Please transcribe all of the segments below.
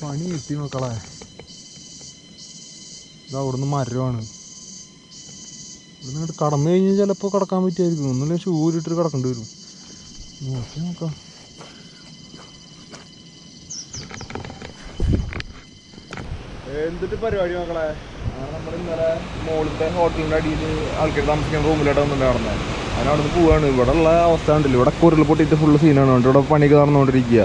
പണി കിട്ടി മക്കളെ. ഇത് അവിടുന്ന് മരമാണ്. ഇവിടുന്ന് കടന്നു കഴിഞ്ഞാൽ ചിലപ്പോൾ കിടക്കാൻ പറ്റിയായിരിക്കും. ഒന്നുമില്ല ഷൂ ഇട്ടിട്ട് കിടക്കേണ്ടി വരും. നോക്കി നോക്കാം. എന്തിട്ട് പരിപാടി മക്കളെ? നമ്മൾ ഇന്നലെ മുകളിലത്തെ ഹോട്ടലിൻ്റെ അടിയിൽ ആൾക്കാർ താമസിക്കുന്ന റൂമിലോട്ട് വന്നിട്ട് നടന്നത്. അതിനവിടുന്ന് പോവാണ്. ഇവിടെ ഉള്ള അവസ്ഥ ഉണ്ടല്ലോ, ഇവിടെ കുരൽ പൊട്ടിയിട്ട് ഫുള്ള് സീനാണ്. ഇവിടെ പണിയൊക്കെ നടന്നുകൊണ്ടിരിക്കുക.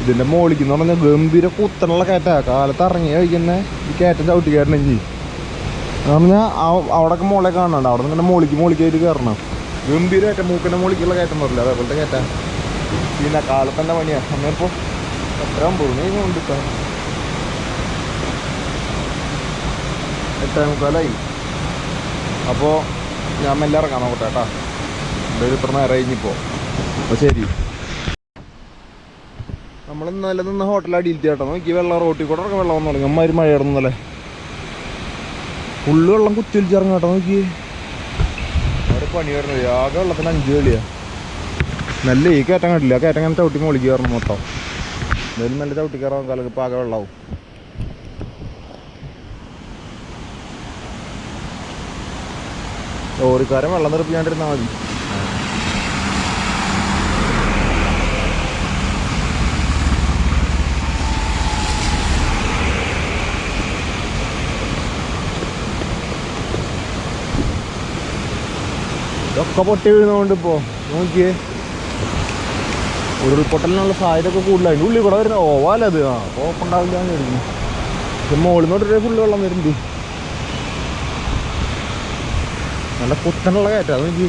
ഇതിൻ്റെ മുകളിലേക്ക് എന്ന് പറഞ്ഞാൽ ഗംഭീര കുത്തനുള്ള കയറ്റാണ്. കാലത്ത് ഇറങ്ങി കഴിക്കുന്ന ഈ കയറ്റം ചവിട്ടി കയറണമെങ്കിൽ എന്ന് പറഞ്ഞാൽ അവിടെയൊക്കെ മുകളെ കാണുന്നുണ്ട്. അവിടെ നിന്ന് ഇങ്ങനെ മുകളിലേക്കായിട്ട് കയറണം. ഗംഭീര കയറ്റം, മൂക്കിൻ്റെ മുകളിലേക്കുള്ള കയറ്റം പറയില്ല, അതേപോലത്തെ കയറ്റാം. പിന്നെ കാലത്തന്നെ പണിയാണ്. സമയം ഇപ്പോൾ എത്ര 9 മണി കൊണ്ടിട്ടാ 8:45. അപ്പോൾ ഞാൻ മെല്ലെ ഇറങ്ങാൻ നോക്കട്ടെ കേട്ടോ. എന്തായാലും ഇത്ര നേരം കഴിഞ്ഞിപ്പോൾ. അപ്പോൾ ശരി. നമ്മൾ ഇന്നലെ നിന്ന് ഹോട്ടലിൽ അടിയിലെത്തി കേട്ടോ. നോക്കി വെള്ളം റോട്ടിൽ കൂടെ ഇറങ്ങാൻ വെള്ളം വന്നു തുടങ്ങി. അമ്മമാര് മഴ ഇടുന്നല്ലേ, ഫുള്ള് വെള്ളം കുത്തി ഒലിച്ചിറങ്ങും കേട്ടോ. നോക്കി അവിടെ പണി വരുന്നത് ആകെ വെള്ളത്തിന് 5 കളിയാണ്. നല്ല ഈ കയറ്റം കണ്ടില്ല, കയറ്റം അങ്ങനെ ചവിട്ടി മുകളിലേക്ക് കയറണം മൊത്തം. എന്തായാലും നല്ല ചവിട്ടി കയറാൻ കാലത്ത് ഇപ്പോൾ ആകെ വെള്ളമാവും. ലോറിക്കാരൻ വെള്ളം തെറിപ്പിക്കാണ്ടിരുന്നാൽ മതി. ഇതൊക്കെ പൊട്ടി വീഴുന്നതുകൊണ്ട് ഇപ്പോൾ നോക്കിയേ ഉരുൾപൊട്ടലിനുള്ള സാധ്യത ഒക്കെ കൂടുതലാണ്. അതിൻ്റെ ഉള്ളിൽ കൂടെ വരുന്ന ഓവാലത് കുഴപ്പമുണ്ടാവില്ല എന്ന് കരുതുന്നു. പക്ഷെ മുകളിൽ നിന്ന് ഫുള്ള് വെള്ളം വരുന്നുണ്ട്. നല്ല കുത്തനുള്ള കയറ്റാം. അത് നോക്കി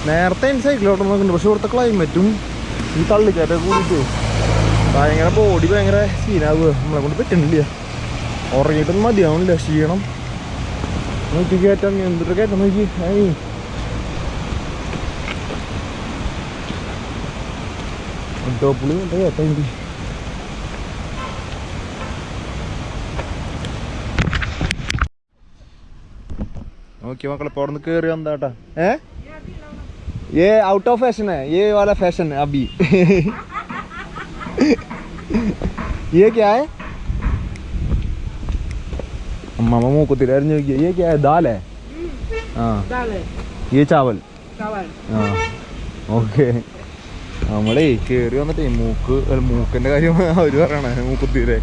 നേരത്തെ എനിക്ക് സൈക്കിളോട്ട് നോക്കുന്നുണ്ട്. പക്ഷെ ഇവിടുത്തെ ക്ലൈമറ്റും ഈ തള്ളിക്കയറ്റൊക്കെ കൂടിയിട്ട് ഭയങ്കര ബോഡി ഭയങ്കര സീനാവുക. നമ്മളെ കൊണ്ട് പറ്റുന്നില്ല. ഉറങ്ങിയിട്ടൊന്നും മതിയാവുന്നില്ല, ക്ഷീണം. നോക്കി കയറ്റാം, എന്തൊരു കയറ്റം നോക്കി. ടോപ്പിളി എന്താ കയറ്റാം. എനിക്ക് നോക്കി മക്കളെ ഇപ്പോൾ അവിടെ നിന്ന് കയറി വന്നാട്ടാ. ये आउट ऑफ फैशन है, ये वाला फैशन है अभी। ये क्या है? मामा मुँह को तिरा रही है। ये क्या है? दाल है? हाँ दाल है। ये चावल हाँ ഓക്കെ. നമ്മളേ കയറി വന്നിട്ടേ മൂക്കിൻ്റെ കാര്യം അവർ പറയണേ. മൂക്കുത്തീരെ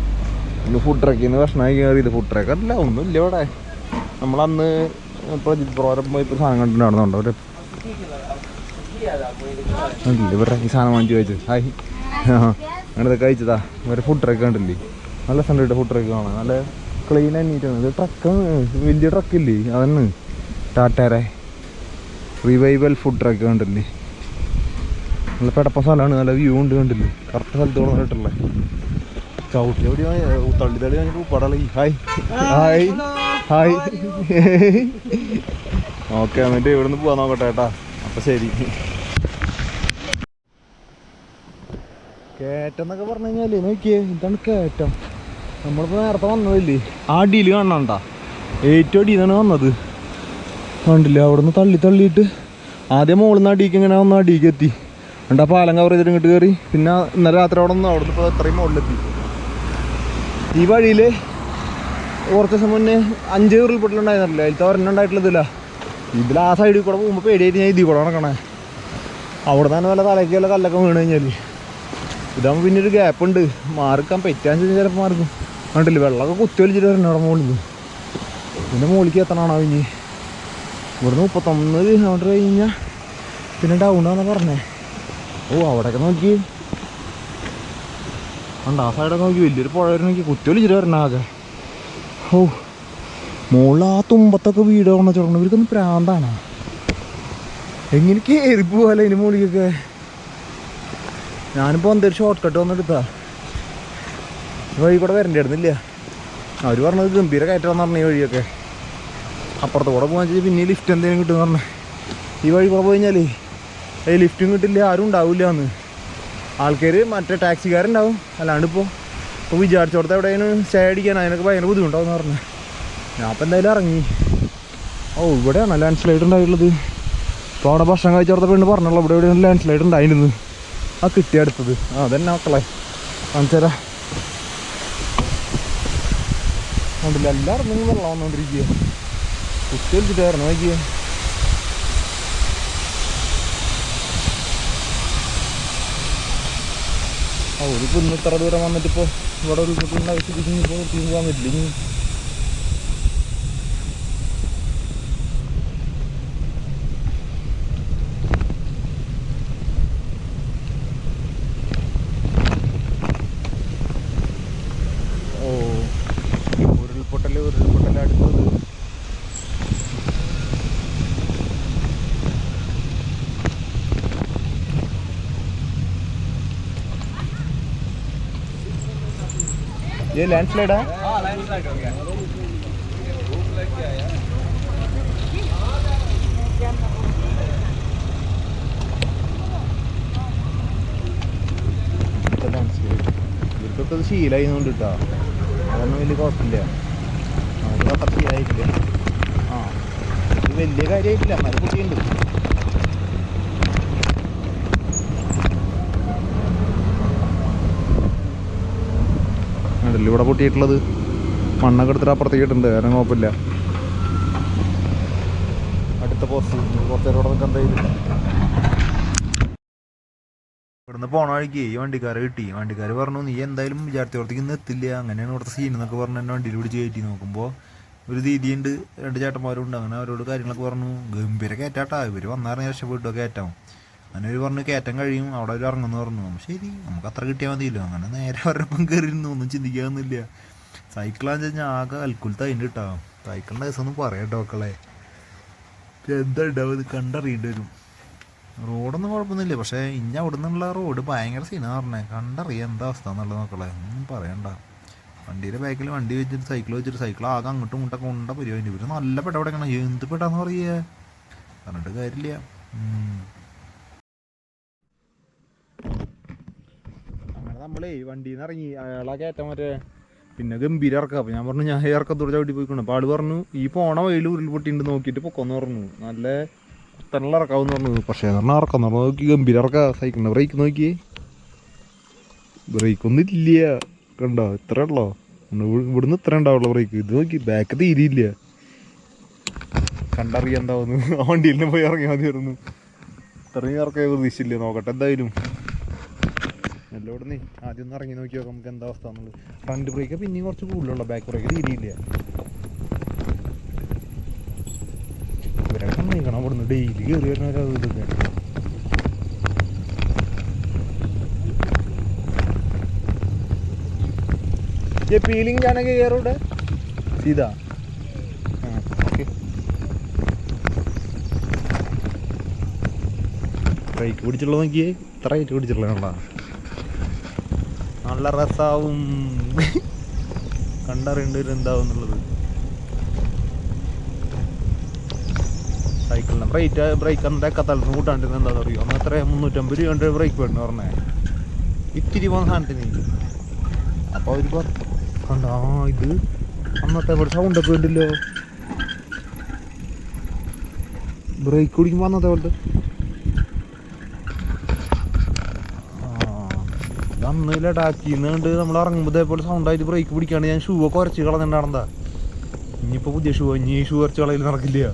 ഇന്ന് ഫുഡ് ട്രക്കിന്ന് ഭക്ഷണമായി കയറിയത്. ഫുഡ് ട്രക്ക് അല്ല, ഒന്നുമില്ല ഇവിടെ. നമ്മളന്ന് ഇപ്പോൾ പ്രോഗ്രാം പോയപ്പോൾ സാധനം കണ്ടിട്ടുണ്ടായിരുന്നുണ്ടോ ഒരു ഇവരുടെ ഈ സാധനം വാങ്ങിച്ച് കഴിച്ചു. ഹായ് അങ്ങനത്തെ കഴിച്ചതാ. ഇവരെ ഫുഡ് ട്രക്ക് കണ്ടില്ലേ, നല്ല സൺഡേ ഫുഡ് ട്രക്ക് കാണാം. നല്ല ക്ലീൻ ആൻഡ് നീറ്റാണ്. ഇത് ട്രക്കാണ്, വലിയ ട്രക്കില്ലേ അതന്നെ, ടാറ്റാരെ റിവൈവൽ ഫുഡ് ട്രക്ക് കണ്ടില്ലേ. നല്ല പെടപ്പ സ്ഥലമാണ്, നല്ല വ്യൂ ഉണ്ട് കണ്ടില്ലേ. കറക്റ്റ് സ്ഥലത്തോളം കണ്ടിട്ടുള്ളത്. ചവിട്ടി എവിടെ തള്ളി കഴിഞ്ഞിട്ട് പടളി. Hi hi hi. ഓക്കെ, എന്നിട്ട് ഇവിടെ നിന്ന് പോകാൻ നോക്കട്ടെ കേട്ടാ. അപ്പം ശരി. കയറ്റം എന്നൊക്കെ പറഞ്ഞു കഴിഞ്ഞാൽ നോക്കിയേ, ഇതാണ് കയറ്റം. നമ്മളിപ്പോൾ നേരത്തെ വന്നതില്ലേ ആ അടിയിൽ കാണണ്ട, ഏറ്റവും അടിയിലാണ് വന്നത് കണ്ടില്ല. അവിടെ നിന്ന് തള്ളിയിട്ട് ആദ്യം മുകളിൽ നിന്ന് അടിക്ക് ഇങ്ങനെ ഒന്ന് അടിക്ക് എത്തി. എന്നിട്ട് ആ പാലം കവർ ചെയ്തിട്ട് ഇങ്ങോട്ട് കയറി. പിന്നെ ഇന്നലെ രാത്രി അവിടെ നിന്ന് ഇപ്പോൾ എത്രയും മുകളിലെത്തി. ഈ വഴിയിൽ കുറച്ച് ദിവസം മുന്നേ 5 ഉരുൾപൊട്ടലുണ്ടായിരുന്നില്ല. അതിലത്തെ ഒരെണ്ണം ഉണ്ടായിട്ടുള്ളതില്ല. ഇതിൽ ആ സൈഡിൽ കൂടെ പോകുമ്പോൾ പേടിയായിട്ട് ഞാൻ ഇതിൽ കൂടെ നടക്കണേ. അവിടെ തന്നെ നല്ല തലയ്ക്ക് വല്ല കല്ലൊക്കെ വീണ് കഴിഞ്ഞാൽ ഇതാകുമ്പോൾ പിന്നെ ഒരു ഗ്യാപ്പ് ഉണ്ട്, മാറിക്കാൻ പറ്റാന്ന് വെച്ചാൽ ചിലപ്പോൾ മാർക്കും. കണ്ടില്ലേ വെള്ളമൊക്കെ കുത്തി വലിച്ചിട്ട് വരണം അവിടെ മുകളിൽ. പിന്നെ മുകളിലേക്ക് എത്തണമാണോ ഇനി. ഇവിടുന്ന് 31 കിലോമീറ്റർ കഴിഞ്ഞാൽ പിന്നെ ഡൗണാന്നാണ് പറഞ്ഞേ. ഓ അവിടെയൊക്കെ നോക്കി ഉണ്ട്, ആ സൈഡൊക്കെ നോക്കി വലിയൊരു പുഴ വരെ നോക്കി കുത്തി വലിച്ചിട്ട് വരണം ആകെ. ഓ മുകളിൽ ആ തുമ്പത്തൊക്കെ വീട് കൊണ്ടു വെച്ചോളണം. ഇവർക്കൊന്ന് പ്രാന്താണ്. എങ്ങനെ കയറി പോകാമല്ലോ അതിന് മുകളിലേക്കൊക്കെ. ഞാനിപ്പോൾ എന്തൊരു ഷോർട്ട് കട്ട് വന്നെടുത്താ വഴി കൂടെ വരണ്ടായിരുന്നില്ല. അവർ പറഞ്ഞത് ഗംഭീര കയറ്റമെന്ന് പറഞ്ഞ ഈ വഴിയൊക്കെ. അപ്പുറത്ത് കൂടെ പോകാൻ വെച്ചാൽ പിന്നെ ലിഫ്റ്റ് എന്തെങ്കിലും കിട്ടുമെന്ന് പറഞ്ഞേ. ഈ വഴി കൂടെ പോയി കഴിഞ്ഞാൽ ലിഫ്റ്റും കിട്ടില്ല, ആരും ഉണ്ടാവില്ല എന്ന്. ആൾക്കാർ മറ്റേ ടാക്സിക്കാരുണ്ടാവും. അല്ലാണ്ട് ഇപ്പോൾ വിചാരിച്ചോടത്ത് എവിടെയും സ്റ്റേ അടിക്കാൻ അതിനൊക്കെ ഭയങ്കര ബുദ്ധിമുട്ടാവുമെന്ന് പറഞ്ഞു. ഞാൻ അപ്പം എന്തായാലും ഇറങ്ങി. ഓ ഇവിടെയാണ് ലാൻഡ് സ്ലൈഡ് ഉണ്ടായിട്ടുള്ളത്. ഇപ്പോൾ അവിടെ ഭക്ഷണം കഴിച്ചോടത്തെ പെണ്ണ് പറഞ്ഞുള്ളൂ ഇവിടെ എവിടെയാണ് ലാൻഡ് സ്ലൈഡ് ഉണ്ടായിരുന്നു. ആ കിട്ടിയെടുത്തത് അതന്നെ മക്കളെ കാണിച്ചരാ കണ്ടില്ല എല്ലാവരും നിങ്ങൾ വെള്ളം വന്നുകൊണ്ടിരിക്കുക കുത്തി വലിച്ചിട്ടായിരുന്നു നോക്കിയേ ഒരു ഇന്ന് ഇത്ര ദൂരം വന്നിട്ടിപ്പോൾ ഇവിടെ ഒരു ആവശ്യത്തിപ്പോൾ ടീം പോകാൻ പറ്റില്ല ഇനി ഉരുൾപൊട്ടൽ അടുത്തത് ये लैंडस्लाइड है? हाँ लैंडस्लाइड हो गया। धूप लग गया यार। ഇവർക്കൊക്കെ അത് ശീലമായതുകൊണ്ട് കേട്ടോ അതൊന്നും വലിയ കുഴപ്പമില്ല നമുക്ക് അത്ര ശീലമായിട്ടില്ല ആ ഇത് വലിയ കാര്യമായിട്ടില്ല എന്നാലും കുട്ടിയുണ്ട് ഉണ്ടല്ലോ ഇവിടെ പൊട്ടിയിട്ടുള്ളത് മണ്ണൊക്കെ എടുത്തിട്ട് അപ്പുറത്തേക്ക് ഇട്ടുണ്ട് കാരണം കുഴപ്പമില്ല അടുത്ത പോസ്റ്റ് കുറച്ചേരോടെ എന്തായാലും ഇവിടുന്ന് പോണ വഴിക്ക് ഈ വണ്ടിക്കാരെ കിട്ടി വണ്ടിക്കാർ പറഞ്ഞു നീ എന്തായാലും വിചാരിച്ചോടത്തേക്ക് ഇന്ന് എത്തില്ല അങ്ങനെയാണ് ഇവിടുത്തെ സീൻ എന്നൊക്കെ പറഞ്ഞു എന്നെ വണ്ടിയിൽ പിടിച്ച് കയറ്റി നോക്കുമ്പോൾ ഒരു ദീദിയുണ്ട് 2 ചേട്ടന്മാരുണ്ട് അങ്ങനെ അവരോട് കാര്യങ്ങളൊക്കെ പറഞ്ഞു ഗംഭീര കയറ്റാട്ടാ ഇവർ വന്നാറിന് രക്ഷപ്പെട്ടോ കയറ്റാം അങ്ങനെ അവർ പറഞ്ഞു കയറ്റം കഴിയും അവിടെ അവർ ഇറങ്ങുമെന്ന് പറഞ്ഞു ശരി നമുക്ക് അത്ര കിട്ടിയാൽ മതിയല്ലോ അങ്ങനെ നേരെ അവരൊപ്പം കയറിയിരുന്നു ഒന്നും ചിന്തിക്കാമെന്നില്ല സൈക്കിളാന്ന് വെച്ച് കഴിഞ്ഞാൽ ആകെ അൽക്കുലത്ത് അതിൻ്റെ കിട്ടാം സൈക്കിളിൻ്റെ ദിവസമൊന്നും പറയാട്ടോ മക്കളെ എന്താ ഉണ്ടാവും ഇത് കണ്ടറിയേണ്ടി വരും റോഡൊന്നും കുഴപ്പമൊന്നുമില്ല പക്ഷേ ഇനി അവിടെ നിന്നുള്ള റോഡ് ഭയങ്കര സീനാന്ന് പറഞ്ഞേ കണ്ടറിയാം എന്താ അവസ്ഥ എന്നുള്ളത് മക്കളെ ഒന്നും പറയണ്ട വണ്ടിയുടെ ബാക്കിൽ വണ്ടി വെച്ചിട്ട് സൈക്കിൾ ആകെ അങ്ങോട്ടും ഇങ്ങോട്ടൊക്കെ കൊണ്ട പരിപാടി ഇവർ നല്ല പെട്ടവിടെയാണ് എന്ത് പെട്ടാന്ന് പറയുക പറഞ്ഞിട്ട് കാര്യമില്ല അങ്ങനെ നമ്മളേ വണ്ടിയിൽ നിന്ന് ഇറങ്ങി അയാളെ കയറ്റാൻ മറ്റേ പിന്നെ ഗംഭീര ഇറക്കാം അപ്പോൾ ഞാൻ പറഞ്ഞു ഞാൻ ഇറക്കത്തോടെ ചവിട്ടി പോയിക്കൊണ്ട് അപ്പോൾ ആൾ പറഞ്ഞു ഈ പോണ വഴിയിൽ ഉരുൾപൊട്ടിണ്ട് നോക്കിയിട്ട് പൊക്കമെന്ന് പറഞ്ഞു നല്ല കുത്തനുള്ള ഇറക്കാമെന്ന് പറഞ്ഞു പക്ഷേ പറഞ്ഞാൽ ഇറക്കാം നമ്മൾ നോക്കി ഗംഭീര ഇറക്കാം സൈക്കിളിൻ്റെ ബ്രേക്ക് നോക്കി ബ്രേക്കൊന്നും ഇല്ല കണ്ടോ ഇത്ര ഉള്ളോ ഇവിടുന്ന് ഇത്ര ഉണ്ടാവുള്ളൂ ബ്രേക്ക് ഇത് നോക്കി ബാക്ക് തീരിയില്ല കണ്ടറിയാൻ എന്താവുന്നു ആ വണ്ടിയിൽ തന്നെ പോയി ഇറങ്ങിയാൽ മതിയായിരുന്നു ഇത്രയും ഇറക്കാൻ പ്രതീക്ഷയില്ല നോക്കട്ടെ എന്തായാലും എല്ലാം ഇവിടെ നിന്ന് ആദ്യം ഒന്ന് ഇറങ്ങി നോക്കി നോക്കാം നമുക്ക് എന്താ അവസ്ഥ എന്നുള്ളത് ഫ്രണ്ട് ബ്രേക്ക് പിന്നെയും കുറച്ച് കൂടുതലുള്ള ബാക്ക് ബ്രേക്ക് തീരിയില്ല ഇവരൊക്കെ നീക്കണം അവിടുന്ന് ഡെയിലി കയറി വരുന്ന ഒരു इതൊക്കെ ये पीलिंग जाने के ये रोड है सीधा हाँ ओके ബ്രേക്ക് പിടിച്ചുള്ളത് നോക്കിയേ ഇത്ര റേറ്റ് പിടിച്ചിട്ടുള്ള നല്ല രസാവും കണ്ടറിയേണ്ടി വരും എന്താവും എന്നുള്ളത് സൈക്കിളിന് ബ്രേക്ക് എന്താ തലന്ന് കൂട്ടാണ്ടിരുന്ന എന്താ പറയുക അന്ന് എത്ര 350 രൂപ ബ്രേക്ക് വേണം പറഞ്ഞേ ഇത്തിരി പോകുന്ന സാധനത്തിന് അപ്പോൾ അവർ കണ്ട ഇത് അന്നത്തെ ഇവിടെ സൗണ്ടൊക്കെ ഉണ്ടല്ലോ ബ്രേക്ക് പിടിക്കുമ്പോൾ അന്നത്തെ പോലത്തെ അന്ന് ലഡാക്കിന്നുണ്ട് നമ്മൾ ഇറങ്ങുമ്പോൾ ഇതേപോലെ സൗണ്ടായിട്ട് ബ്രേക്ക് പിടിക്കാണ്ട് ഞാൻ ഷൂ ഒക്കെ ഉരച്ച് കളഞ്ഞിട്ടുണ്ടാണെന്താ ഇനിയിപ്പോൾ പുതിയ ഷൂ ഇനി ഈ ഷൂ ഉരച്ച് കളയിൽ നടക്കില്ല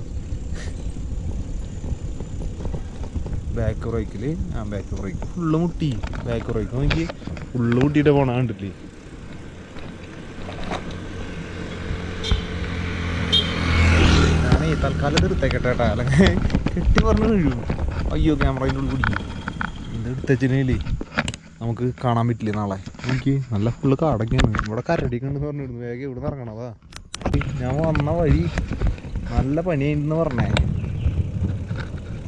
ബാക്ക് ബ്രേക്കിൽ ബാക്ക് ബ്രേക്ക് ഫുള്ള് മുട്ടി ബാക്ക് ബ്രേക്ക് നോക്കി ഫുള്ള് മുട്ടിയിട്ട് പോണ കണ്ടില്ലേ ഞാനേ തൽക്കാലം എടുത്തേക്കട്ടെ കേട്ടാ അല്ലെങ്കിൽ കെട്ടി പറഞ്ഞു വീഴും അയ്യോ ക്യാമറയിൻ്റെ ഉള്ളിൽ പിടിക്കും ഇത് എടുത്തച്ചില്ലേ നമുക്ക് കാണാൻ പറ്റില്ല നാളെ എനിക്ക് നല്ല ഫുള്ള് കാടൊക്കെയാണ് ഇവിടെ കരടിക്കുണ്ടെന്ന് പറഞ്ഞിരുന്നു വേഗം ഇവിടെ നിന്ന് ഇറങ്ങണതാ ഞാൻ വന്ന വഴി നല്ല പനിയായിട്ടെന്ന് പറഞ്ഞേ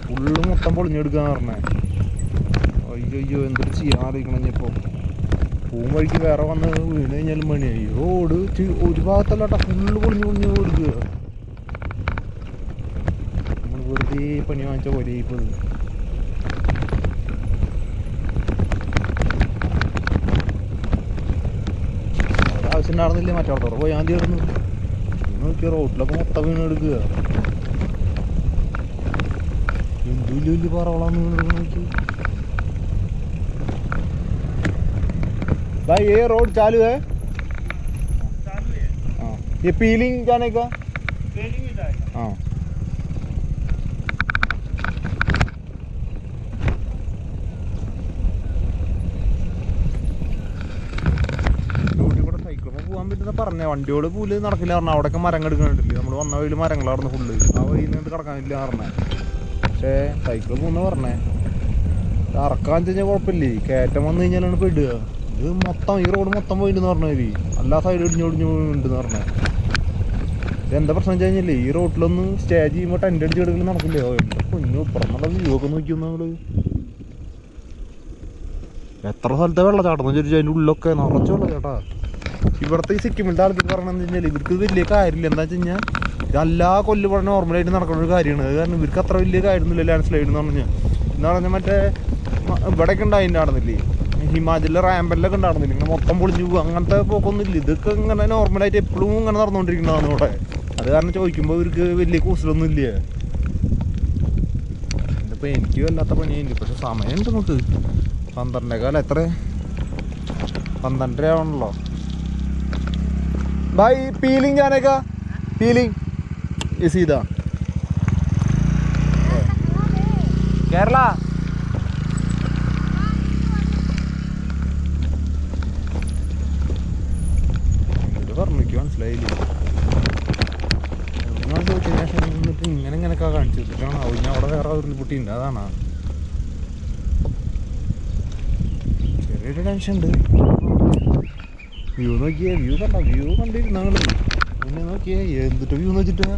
ഫുള്ള് മൊത്തം പൊളിഞ്ഞെടുക്കാന്ന് പറഞ്ഞേ അയ്യോ എന്തൊരു ചെയ്യാൻ ആലോചിക്കണം ഇപ്പോൾ പോകും വഴിക്ക് വേറെ വന്ന് വീണ് കഴിഞ്ഞാലും പണിയായി റോഡ് ഒരു ഭാഗത്തല്ലാട്ടാ ഫുള്ള് പൊളിഞ്ഞ് കൊടുക്കുക നമ്മൾ വെറുതെ പണി വാങ്ങിച്ച പോലെ ഇപ്പോൾ ആവശ്യം ഉണ്ടായിരുന്നില്ല മറ്റോടത്തോടെ പോയാൽ മതിയായിരുന്നു നോക്കിയ റോഡിലൊക്കെ മൊത്തം വീണെടുക്കുക എന്ത് വലിയ വലിയ പറവളാന്ന് വീണെടുക്കുക നോക്കി भाई ये रोड चालू है? हाँ, ये पीलिंग जाने का? पीलिंग ही जाएगा। हाँ പോകാൻ പറ്റുന്ന പറഞ്ഞ വണ്ടിയോട് പോല് നടക്കില്ല പറഞ്ഞ അവിടെയൊക്കെ മരങ്ങൾ എടുക്കണില്ലേ നമ്മൾ വന്ന വഴിയിൽ മരങ്ങളായിരുന്നു ഫുള്ള് ആ വഴി നിന്നിട്ട് കിടക്കാനില്ല പറഞ്ഞേ പക്ഷേ സൈക്കിൾ പോകുന്ന പറഞ്ഞേ ഇറക്കാൻ വെച്ച് കഴിഞ്ഞാൽ കുഴപ്പമില്ലേ കയറ്റം വന്നു കഴിഞ്ഞാലാണ് പെടുക ഇത് മൊത്തം ഈ റോഡ് മൊത്തം പോയിട്ടെന്ന് പറഞ്ഞവര് എല്ലാ സൈഡും ഇടിഞ്ഞുണ്ടെന്ന് പറഞ്ഞേ എന്താ പ്രശ്നം വെച്ച് കഴിഞ്ഞാലേ ഈ റോഡിലൊന്ന് സ്റ്റേ ചെയ്യുമ്പോൾ ടെൻ്റ് അടിച്ച് കിടക്കൽ നടക്കില്ലേ എന്താ പൊന്നു പുറന്നുള്ള വ്യൂ ഒക്കെ നോക്കിയൊന്നും ഞങ്ങള് എത്ര സ്ഥലത്തെ വെള്ളച്ചാട്ടം എന്ന് ചോദിച്ചാൽ അതിൻ്റെ ഉള്ളിലൊക്കെ നിറച്ച് വെള്ളച്ചാട്ടാ ഇവിടുത്തെ ഈ സിക്കിമിലത്തെ ആൾക്കാർ പറഞ്ഞതെന്ന് വെച്ച് കഴിഞ്ഞാൽ ഇവർക്ക് വലിയ കാര്യമില്ല എന്താ വെച്ച് കഴിഞ്ഞാൽ എല്ലാ കൊല്ലം പറഞ്ഞാൽ നോർമലായിട്ട് നടക്കുന്ന ഒരു കാര്യമാണ് അത് കാരണം ഇവർക്ക് അത്ര വലിയ കാര്യമൊന്നുമില്ല ലാൻഡ് സ്ലൈഡ് എന്ന് പറഞ്ഞാൽ എന്ന് പറഞ്ഞാൽ മറ്റേ ഇവിടെയൊക്കെ ഉണ്ടായിരുന്നില്ലേ ഹിമാചലിലെ റാമ്പലിലൊക്കെ ഉണ്ടായിരുന്നില്ല ഇങ്ങനെ മൊത്തം പൊളിഞ്ഞു പോകും അങ്ങനത്തെ പോക്കൊന്നുമില്ല ഇതൊക്കെ ഇങ്ങനെ നോർമലായിട്ട് എപ്പോഴും ഇങ്ങനെ നടന്നുകൊണ്ടിരിക്കുന്നതാണ് ഇവിടെ അത് കാരണം ചോദിക്കുമ്പോൾ ഇവർക്ക് വലിയ കൂസലൊന്നും ഇല്ല ഇതിപ്പോൾ എനിക്ക് വല്ലാത്ത പണിയുണ്ട് പക്ഷെ സമയമുണ്ട് നമുക്ക് 12 എത്ര 12 ആവണല്ലോ भाई पीलिंग जाने का पीलिंग ये सीधा केरला പറഞ്ഞിക്ക് മനസ്സിലായില്ല ഇങ്ങനെയൊക്കെ കാണിച്ചു കൊടുത്തിട്ടാണോ പിന്നെ അവിടെ വേറെ ഉരുൾപൊട്ടിയുണ്ട് അതാണോ ചെറിയൊരു ടെൻഷൻ ഉണ്ട് വ്യൂ നോക്കിയേ വ്യൂ കണ്ടിരുന്നു ഞങ്ങൾ പിന്നെ നോക്കിയേ എന്തിട്ട് വ്യൂ എന്ന് വെച്ചിട്ടാ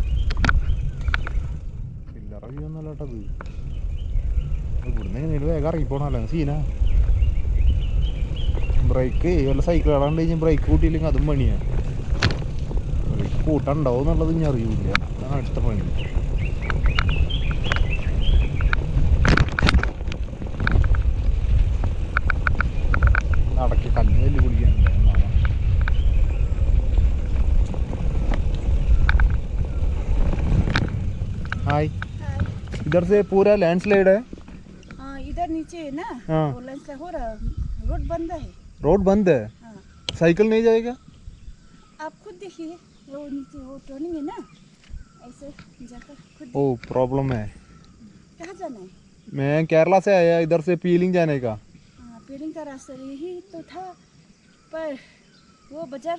ചില്ലറ വ്യൂ ഒന്നല്ല കേട്ടത് ഇവിടുന്ന് എങ്ങനെയാണ് വേഗം ഇറങ്ങിപ്പോണല്ലോ സീനാ ബ്രേക്ക് വല്ല സൈക്കിൾ കാണാണ്ട് കഴിഞ്ഞാൽ ബ്രേക്ക് കൂട്ടിയില്ലെങ്കിൽ അതും പണിയാണ് ബ്രേക്ക് കൂട്ടാണ്ടാവും എന്നുള്ളത് ഇനി അറിയൂല അതാണ് അടുത്ത പണി നടക്കി കല്ല് തല്ലി കുടിക്കാനില്ല हाय इधर से पूरा लैंडस्लाइड है हाँ इधर नीचे है ना वो लैंडस्लाइड हो रहा रोड बंद है रोड बंद है हाँ। साइकिल नहीं जाएगा आप खुद देखिए वो नीचे वो टर्निंग है ना ऐसे जाकर खुद ओ प्रॉब्लम है कहाँ जाना है मैं केरला से आया इधर से पीलिंग जाने का हाँ पीलिंग का रास्ता यही तो था पर वो बाजार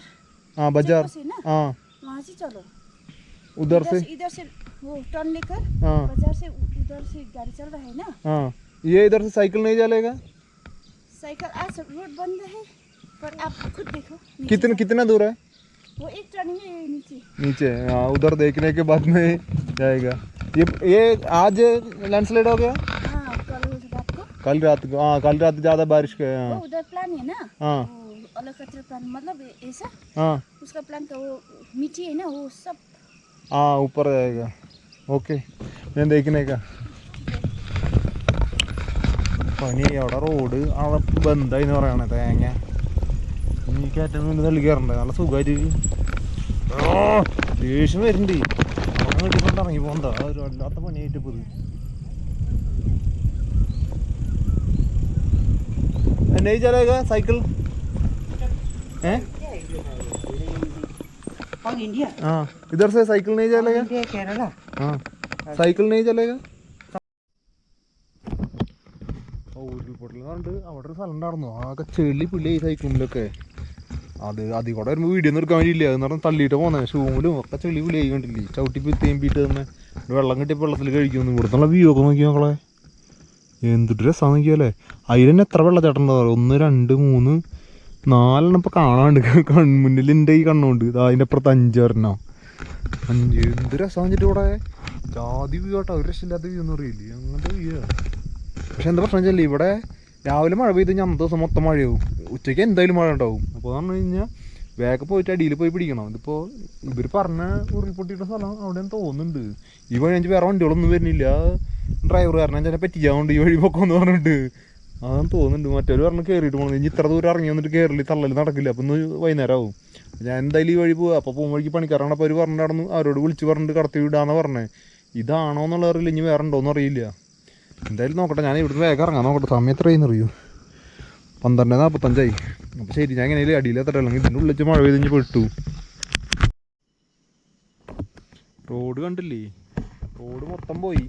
हाँ बाजार हाँ वहाँ से चलो उधर से इधर से वो टर्न लेकर हाँ बाजार से उधर से गाड़ी चल रहा है ना हाँ ये इधर से साइकिल नहीं चलेगा साइकिल आज रोड बंद है पर आप खुद देखो कितना दूर है वो एक टर्निंग है नीचे हाँ उधर देखने के बाद में जाएगा ये आज लैंडस्लाइड हो गया हाँ कल रात को हाँ कल रात ज़्यादा बारिश का वो उधर प्लान है ना हाँ अलग कचरा प्लान मतलब ऐसा हाँ उसका प्लान का वो मिट्टी है ना वो सब हाँ ऊपर जाएगा ओके ഞാൻ देखने പണി അവിടെ റോഡ് അവിടെ ബന്ധായി എന്ന് പറയണേ തേങ്ങ ഈ കയറ്റം കൊണ്ട് തള്ളി കയറണ്ടേ നല്ല സുഖമായിട്ട് ദേഷ്യം വരുന്നുണ്ട് അവിടെ കിട്ടിക്കൊണ്ട് ഇറങ്ങി പോകണ്ട ഒരു വല്ലാത്ത പണിയായിട്ട് ഇപ്പോൾ ഇത് नहीं चलेगा साइकिल हैं इंडिया हाँ इधर से साइकिल नहीं चलेगा केरला हाँ साइकिल नहीं चलेगा ഉരുൾപൊട്ടൽ പറഞ്ഞിട്ട് അവിടെ ഒരു സ്ഥലം ഉണ്ടായിരുന്നു ആകെ ചെളി പുള്ളി സൈക്കിളിലൊക്കെ അതിൽ കൂടെ വരുമ്പോൾ വീഡിയോ ഒന്നും എടുക്കാൻ വേണ്ടിയില്ല എന്ന് പറഞ്ഞാൽ തള്ളിയിട്ട് പോകുന്നത് ഷൂമിലും ഒക്കെ ചെളി പുള്ളി കണ്ടില്ലേ ചവിട്ടിപ്പോൾ തേമ്പിയിട്ട് തന്നെ വെള്ളം കിട്ടിയപ്പോൾ വെള്ളത്തിൽ കഴിക്കുന്നു ഇവിടുന്നുള്ള വ്യൂ ഒക്കെ നോക്കി നോക്കളെ എന്തൊരു രസമാണ് നോക്കിയല്ലേ അതിൽ തന്നെ എത്ര വെള്ളച്ചാട്ടം ഉണ്ടാവും 1 2 3 4 ഇപ്പോൾ കാണാണ്ട് കൺമുന്നിൽ എൻ്റെ ഈ കണ്ണുണ്ട് അതിൻ്റെ അപ്പുറത്ത് 5 ഒരെണ്ണം 5 എന്ത് രസം വെച്ചിട്ട് ഇവിടെ ജാതി വ്യൂ കേട്ടോ ഒരു രക്ഷയില്ലാത്ത വ്യൂ എന്ന് പറയില്ലേ അങ്ങനത്തെ വ്യൂ പക്ഷെ എന്താ പ്രശ്നം വെച്ചാൽ ഇവിടെ രാവിലെ മഴ പെയ്ത് കഴിഞ്ഞാൽ അന്നത്തെ ദിവസം മൊത്തം മഴയാവും ഉച്ചയ്ക്ക് എന്തായാലും മഴ ഉണ്ടാവും അപ്പോൾ എന്ന് പറഞ്ഞു കഴിഞ്ഞാൽ വേഗം പോയിട്ട് അടിയിൽ പോയി പിടിക്കണം ഇതിപ്പോൾ ഇവർ പറഞ്ഞ ഉരുൾപൊട്ടിയുടെ സ്ഥലം അവിടെയെന്ന് തോന്നുന്നുണ്ട് ഈ വഴി അഞ്ച് വേറെ വണ്ടികളൊന്നും വരുന്നില്ല ഡ്രൈവർ കാരണം ചില പറ്റിക്കാറുണ്ട് ഈ വഴി പൊക്കമെന്ന് പറഞ്ഞിട്ട് അതാണ് തോന്നുന്നുണ്ട് മറ്റൊരു പറഞ്ഞ് കയറിയിട്ട് പോകുന്നത് ഇനി ഇത്ര ദൂരം ഇറങ്ങി വന്നിട്ട് കയറില്ല തള്ളൽ നടക്കില്ല അപ്പം ഒന്ന് വൈകുന്നേരം ആവും ഞാൻ എന്തായാലും ഈ വഴി പോവുക അപ്പോൾ പോകും വഴിക്ക് പണിക്കാറാണ് അപ്പോൾ അവർ പറഞ്ഞിട്ടായിരുന്നു അവരോട് വിളിച്ച് പറഞ്ഞിട്ട് കടത്തി വിടാന്ന് പറഞ്ഞത് ഇതാണോ എന്നുള്ള അറിയില്ല ഇനി വേറെ ഉണ്ടോയെന്ന് അറിയില്ല എന്തായാലും നോക്കട്ടെ ഞാൻ ഇവിടുന്ന് വേഗം ഇറങ്ങാൻ നോക്കട്ടെ സമയം എത്രയെന്ന് അറിയൂ 12:45 അപ്പോൾ ശരി, ഞാൻ എങ്ങനെയാലും അടിയിലെത്തട്ടെ, അല്ലെങ്കിൽ ഇതിൻ്റെ ഉള്ളിൽ മഴ പെയ്ത് കഴിഞ്ഞ് പെട്ടു. റോഡ് കണ്ടില്ലേ, റോഡ് മൊത്തം പോയി.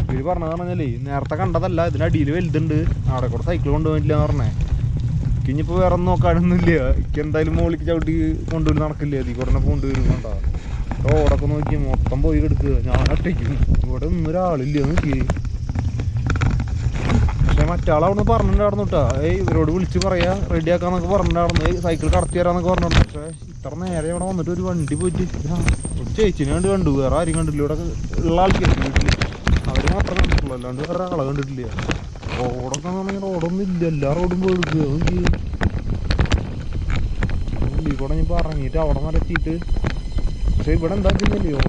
ഇവർ പറഞ്ഞതെന്ന് പറഞ്ഞാലേ നേരത്തെ കണ്ടതല്ല, ഇതിൻ്റെ അടിയിൽ വലുതുണ്ട്, അവിടെ കൂടെ സൈക്കിൾ കൊണ്ടുപോയിട്ടില്ല എന്ന് പറഞ്ഞേ. ഇനിയിപ്പോൾ വേറെ ഒന്നും നോക്കാനൊന്നുമില്ല, എനിക്ക് എന്തായാലും മുകളിലേക്ക് ചവിട്ടി കൊണ്ടുവരും നടക്കില്ല, അതിൽ കൂടെ കൊണ്ടുവരും. വേണ്ട റോഡൊക്കെ നോക്കി മൊത്തം പോയി കിടക്കുക. ഞാൻ ഒറ്റയ്ക്കും, ഇവിടെ ഒന്നും ഒരാളില്ല നോക്കി. പക്ഷെ മറ്റാൾ അവിടെ നിന്ന് പറഞ്ഞിട്ടുണ്ടായിരുന്നു കേട്ടോ, ഇവരോട് വിളിച്ച് പറയാ റെഡിയാക്കാന്നൊക്കെ പറഞ്ഞിട്ടുണ്ടായിരുന്നു, സൈക്കിൾ കടത്തി തരാന്നൊക്കെ പറഞ്ഞിട്ടുണ്ട്. പക്ഷേ ഇത്ര നേരെ ഇവിടെ വന്നിട്ട് ഒരു വണ്ടി പോയിട്ട് ഒരു ചേച്ചിനെ കണ്ട് കണ്ടു, വേറെ ആരും കണ്ടില്ല. ഇവിടെ ഉള്ള ആൾക്കാർ വീട്ടിൽ അവർ മാത്രം കണ്ടിട്ടുള്ളൂ, അല്ലാണ്ട് വേറെ ആളെ കണ്ടിട്ടില്ല. റോഡൊക്കെ പറഞ്ഞാൽ റോഡൊന്നും ഇല്ല, എല്ലാ റോഡും പോയി എടുക്കുക. ഉള്ളിൽ കൂടെ ഇനിയിപ്പോൾ ഇറങ്ങിയിട്ട് അവിടെ നിരത്തിയിട്ട്, പക്ഷെ ഇവിടെ എന്താ ചെയ്യുന്നില്ലയോ,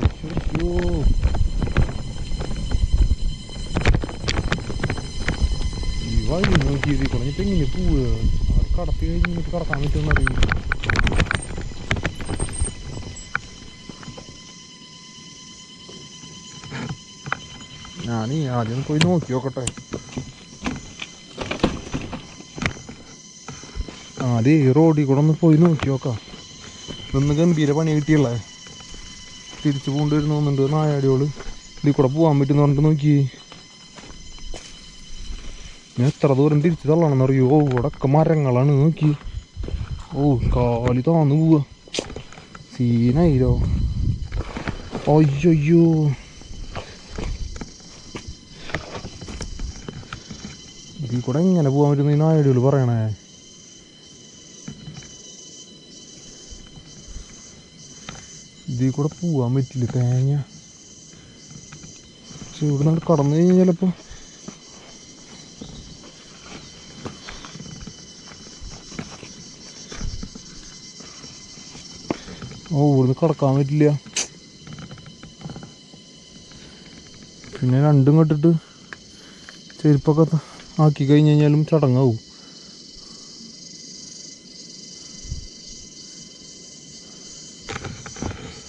ഈ വഴി നോക്കി ഇതിൽ കൂടെ ഇനിയിപ്പോൾ എങ്ങനെ പോവുക, അവർ കടത്തി കഴിഞ്ഞിട്ട് കടക്കാൻ പറ്റുമെന്ന് അറിയില്ല. ഞാനീ ആദ്യം പോയി നോക്കി നോക്കട്ടെ. ആദ്യം ഈ റോഡിൽ കൂടെ ഒന്ന് പോയി നോക്കി നോക്കാം. ഇതൊന്ന് ഗംഭീര പണി കിട്ടിയുള്ളേ, തിരിച്ചു കൊണ്ടുവരുന്നു തോന്നുന്നുണ്ട് നായാടിയോള്. ഇതിൽ കൂടെ പോകാൻ പറ്റുന്ന പറഞ്ഞിട്ട് നോക്കി. ഞാൻ എത്ര ദൂരം തിരിച്ചു തള്ളണമെന്ന് അറിയോ, ഇവിടെ ഒക്കെ മരങ്ങളാണ് നോക്കി. കാലി താന്ന് പോവാ, സീനായിരോ. അയ്യോ ഇതിൽ കൂടെ എങ്ങനെ പോകാൻ പറ്റുന്ന ഈ നായടികൾ പറയണേ. ഇതിൽ കൂടെ പോകാൻ പറ്റില്ല തേങ്ങ. പക്ഷെ ഇവിടെ നിന്ന് കടന്നു കഴിഞ്ഞാൽ ചിലപ്പോൾ ഇവിടുന്ന് കടക്കാൻ പറ്റില്ല. പിന്നെ രണ്ടും കെട്ടിട്ട് ചെരുപ്പൊക്കെ ആക്കി കഴിഞ്ഞ് കഴിഞ്ഞാലും ചടങ്ങാവും.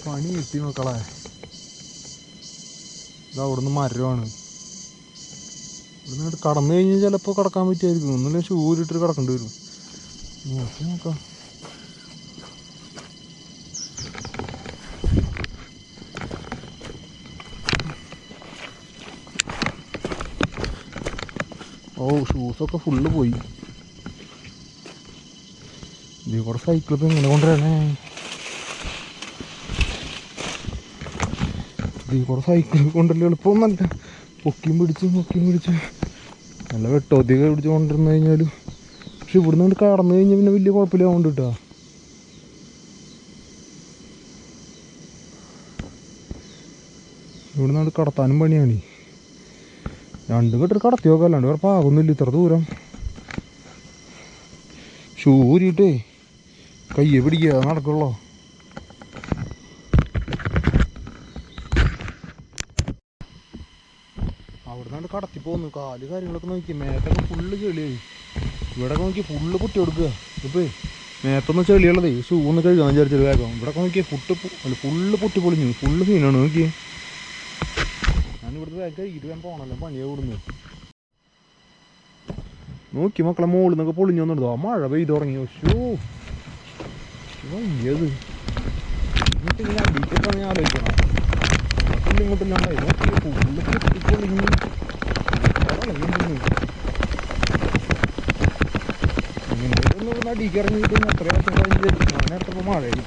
പണി കിട്ടി മക്കളെ. ഇത് അവിടുന്ന് മരമാണ്, ഇവിടുന്ന് കടന്നു കഴിഞ്ഞാൽ ചിലപ്പോൾ കിടക്കാൻ പറ്റുമായിരിക്കും. ഒന്നുമില്ല ഷൂ ഇട്ടിട്ട് കിടക്കേണ്ടി വരും. നോക്കി നോക്കാം. ഷൂസൊക്കെ ഫുള്ള് പോയി. ഇതിൽ കൂടെ സൈക്കിൾ ഇപ്പം എങ്ങനെ കൊണ്ടുവരണേ, ഇതിൽ കൂടെ സൈക്കിൾ കൊണ്ടുവരല് എളുപ്പമൊന്നല്ല. പൊക്കിയും പിടിച്ച് നല്ല വെട്ടോത്തിയൊക്കെ പിടിച്ച് കൊണ്ടുവന്നു കഴിഞ്ഞാലും. പക്ഷെ ഇവിടുന്ന് കൊണ്ട് കടന്നു കഴിഞ്ഞാൽ പിന്നെ വലിയ കുഴപ്പമില്ല കൊണ്ട് കിട്ടുക. ഇവിടുന്ന് കൊണ്ട് കടത്താനും പണിയാണ്. രണ്ടും കെട്ടിട്ട് കടത്തി നോക്കാം, അല്ലാണ്ട് വേറെ പാകൊന്നുമില്ല ഇത്ര ദൂരം. ഷൂ ഊരിയിട്ടേ കയ്യെ പിടിക്കുക, അത് നടക്കുള്ളൂ. അവിടെ നിന്നാണ്ട് കടത്തി പോകുന്നു. കാല് കാര്യങ്ങളൊക്കെ നോക്കി, മേത്തൊക്കെ ഫുള്ള് ചെളിയായി. ഇവിടെ നോക്കി ഫുള്ള് പൊട്ടി കൊടുക്കുക. ഇപ്പം മേത്തൊന്നും ചെളിയുള്ളതേ, ഷൂ ഒന്ന് കഴുകാൻ വിചാരിച്ചത് വേഗം. ഇവിടെ നോക്കിയാൽ ഫുള്ള് പൊട്ടി പൊളിഞ്ഞു, ഫുള്ള് സീനാണ് നോക്കിയേ. ഞാനിവിടുത്തെ വേഗം കഴുകിയിട്ട് വേഗം പോകണല്ലോ, പണിയാണ് കൂടുന്നത്. നോക്കി മക്കളെ, മോളിൽ നിന്നൊക്കെ പൊളിഞ്ഞു വന്നിടുന്നു. ആ മഴ പെയ്ത് തുടങ്ങി. ഷൂ വയ്യത് എന്നിട്ട് ഇങ്ങനെ അടിയിട്ടാണ് ഞാൻ ആലോചിക്കണം. അതിൽ ഇങ്ങോട്ടില്ലാണ്ടായി നോക്കി ഫുള്ള് പൊട്ടിപ്പൊളിഞ്ഞ് ഇങ്ങനെ അടിക്ക് ഇറങ്ങിയിട്ട് എത്ര വർഷം കഴിഞ്ഞ് ഞാൻ നേരത്തെ മഴയായി.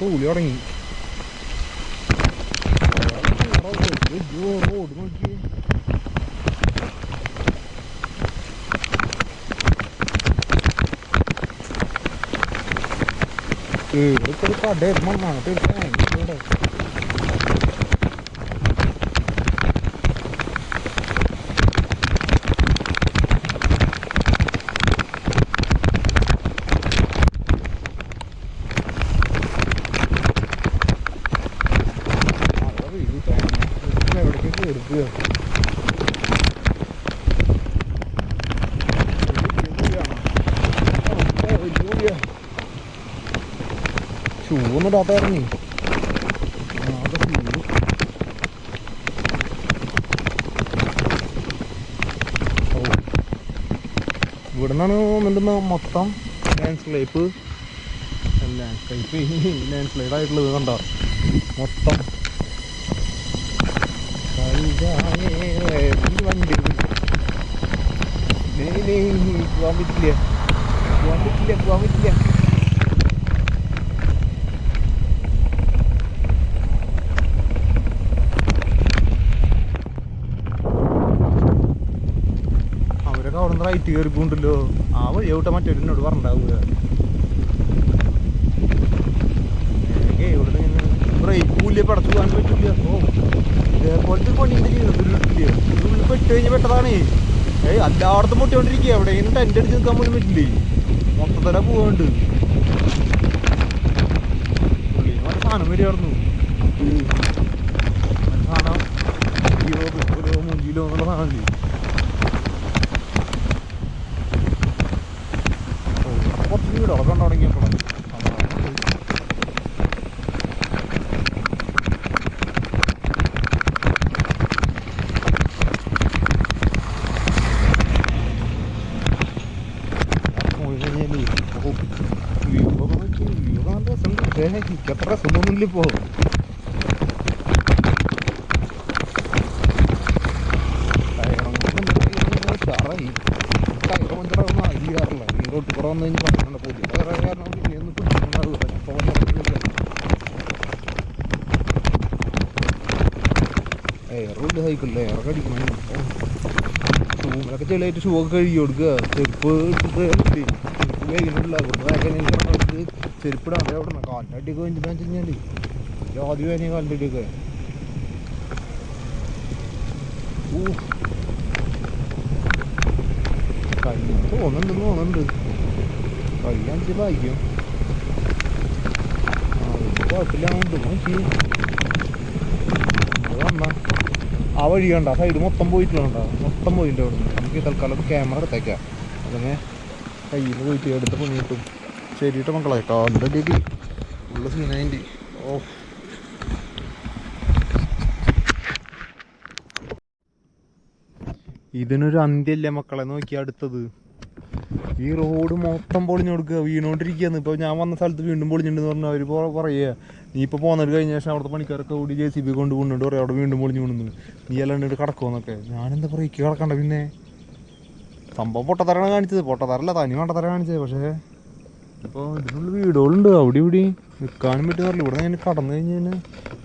തൂലി തുടങ്ങി. റോഡ് നോക്കി ഇവിടെ കട മണ്ണാണ് ഇവിടെ. എവിടേക്കൊക്കെ എടുക്കുക. ഷൂ ഒന്നും ഇടാത്ത ഇറങ്ങി. ഇവിടെ നിന്നാണ് തോന്നുന്നുണ്ട് മൊത്തം ലാൻഡ്സ്കേപ്പ് ലാൻഡ്സ്ലൈഡ് ആയിട്ടുള്ളത് കണ്ടോ മൊത്തം. വണ്ടി പോകാൻ പറ്റില്ല. അവരൊക്കെ അവിടെ നിന്ന് റൈറ്റ് കയറിപ്പോണ്ടല്ലോ. ആ വഴി ഔട്ട മറ്റൊരിനോട് പറഞ്ഞിട്ടുണ്ടാവുക. ഇവിടെ ബ്രേക്ക് കൂലിയ പടച്ചു പോകാൻ പറ്റില്ല. അപ്പോൾ ഇതേപോലത്തെ പണീൻ്റെ ജീവിതത്തിൽ കിട്ടില്ല. ഉള്ളിൽ പെട്ട് കഴിഞ്ഞ് പെട്ടതാണേ. എല്ലായിടത്തും മുട്ടിക്കൊണ്ടിരിക്കുക. എവിടെയെങ്കിലും ടെൻ്റ് അടിച്ച് നിൽക്കാൻ പോലും പറ്റില്ലേ. മൊത്തത്തില പോകാണ്ട് പുള്ളിന് നല്ല സാധനം വരികയായിരുന്നു. സാധനം 20 കിലോ 3 കിലോ എന്നുള്ള സാധനം. കുറച്ച് വീടുകളൊക്കെ കണ്ടു തുടങ്ങിയപ്പോഴാണ് എനിക്കത്ര രസമൊന്നുമില്ല ഇപ്പോ. ഉഷാറായി ടയർ പഞ്ചറാവുന്ന അറിയാറില്ല. ഈ റോട്ടിൽ കൂടെ വന്നു കഴിഞ്ഞ് പറഞ്ഞിട്ടുണ്ട് പുതിയ ടയറായ കാരണം പിന്നെ ഒന്ന് പിടിച്ചിട്ടുണ്ടാവുക. എയറില്ല സൈക്കിളില്ല. എയറൊക്കെ അടിക്കണം. ഷൂമിലൊക്കെ ചെളിയായിട്ട് ഷൂ ഒക്കെ കഴുകി കൊടുക്കുക. ചെരുപ്പ് ഇട്ടിട്ട് ചെരുപ്പ് കഴിക്കുന്നില്ല. അവിടുന്ന് വേഗം ചെരുപ്പിടാണ്ട് അവിടെ നിന്ന് കാലിൻ്റെ അടിയൊക്കെ കഴിഞ്ഞിട്ടാന്ന് വെച്ച് കഴിഞ്ഞാൽ ആദ്യം വേനയും കാലിൻ്റെ അടിയൊക്കെ കഴിഞ്ഞ തോന്നുന്നുണ്ട്. കഴിയാണെന്ന് വായിക്കും. കുഴപ്പമില്ലാണ്ട് നോക്കി വന്നാ ആ വഴി കണ്ട ആ സൈഡ് മൊത്തം പോയിട്ടുണ്ടോ. മൊത്തം പോയിട്ടുണ്ട് അവിടെ നിന്ന്. നമുക്ക് തൽക്കാലം ക്യാമറ എടുത്തേക്കാം. അതങ്ങനെ കയ്യിൽ നിന്ന് പോയിട്ട് എടുത്ത പണി കിട്ടും. ശരിയിട്ട് മക്കളെ കാലിൻ്റെ അടിയൊക്കെ ഉള്ള സീനായിട്ട്. ഓ ഇതിനൊരു അന്ത്യല്ലേ മക്കളെ. നോക്കി അടുത്തത് ഈ റോഡ് മൊത്തം പൊളിഞ്ഞു കൊടുക്കുക. വീണോണ്ടിരിക്കുകയാണ്. ഇപ്പോൾ ഞാൻ വന്ന സ്ഥലത്ത് വീണ്ടും പൊളിഞ്ഞിട്ടുണ്ടെന്ന് പറഞ്ഞാൽ അവർ പറയുക നീ ഇപ്പോൾ പോകുന്നത് കഴിഞ്ഞ ശേഷം അവിടുത്തെ പണിക്കാരൊക്കെ കൂടി JCB കൊണ്ട് കൊണ്ടുണ്ട് പറയാം അവിടെ വീണ്ടും പൊളിഞ്ഞു കൊണ്ടുവന്നു നീ എല്ലാം ഇട്ട് കിടക്കുമെന്നൊക്കെ. ഞാനെന്താ പറയുക ഇക്ക് കിടക്കണ്ട. പിന്നെ സംഭവം പൊട്ടത്തരാണ് കാണിച്ചത്. പൊട്ടത്തരല്ല തനി മണ്ടത്തര കാണിച്ചത്. പക്ഷേ ഇപ്പോൾ ഇതിനുള്ള വീടുകളുണ്ട് അവിടെ ഇവിടെ നിൽക്കാനും പറ്റുന്നില്ല. ഇവിടെ ഞാൻ കടന്നു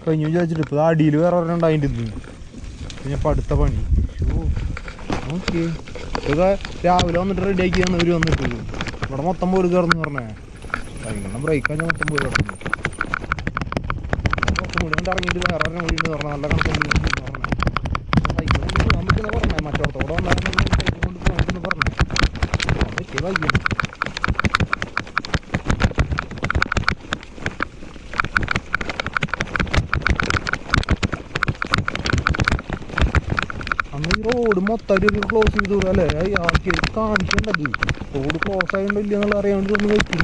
കഴിഞ്ഞ് വിചാരിച്ചിട്ട് ഇപ്പോൾ അടിയിൽ വേറെ ഒരെണ്ണം അതിൻ്റെ ഇത് പിന്നെ ഇപ്പോൾ അടുത്ത പണി. ഓക്കെ ഇതൊക്കെ രാവിലെ വന്നിട്ട് റെഡിയാക്കി ഇവർ വന്നിട്ട് ഇവിടെ മൊത്തം പോയി കയറുന്നു പറഞ്ഞേ. ഭയങ്കര ബ്രേക്കാണ് മൊത്തം പോയി കിടക്കുന്നു. കുറച്ച് മുടി കൊണ്ട് ഇറങ്ങിയിട്ട് വേറെ ഒരെണ്ണം കൂടി പറഞ്ഞാൽ നല്ല കണക്കുണ്ട് പറഞ്ഞത്. സൈക്കിൾ കൊണ്ട് പോകാൻ പറ്റുന്ന പറഞ്ഞേ. മറ്റോടത്തോടെ വന്നാലും സൈക്കിൾ കൊണ്ട് പോകാൻ പറ്റുന്ന പറഞ്ഞു. പറ്റിയ വൈകിട്ട് അന്ന് ഈ റോഡ് മൊത്തമായിട്ട് ക്ലോസ് ചെയ്തു അല്ലേ. ആക്കി കാണിക്കേണ്ടത് റോഡ് ക്ലോസ് ആയതുകൊണ്ടോ ഇല്ല എന്നുള്ള അറിയാണ്ട് ഒന്ന് വെച്ചിട്ട്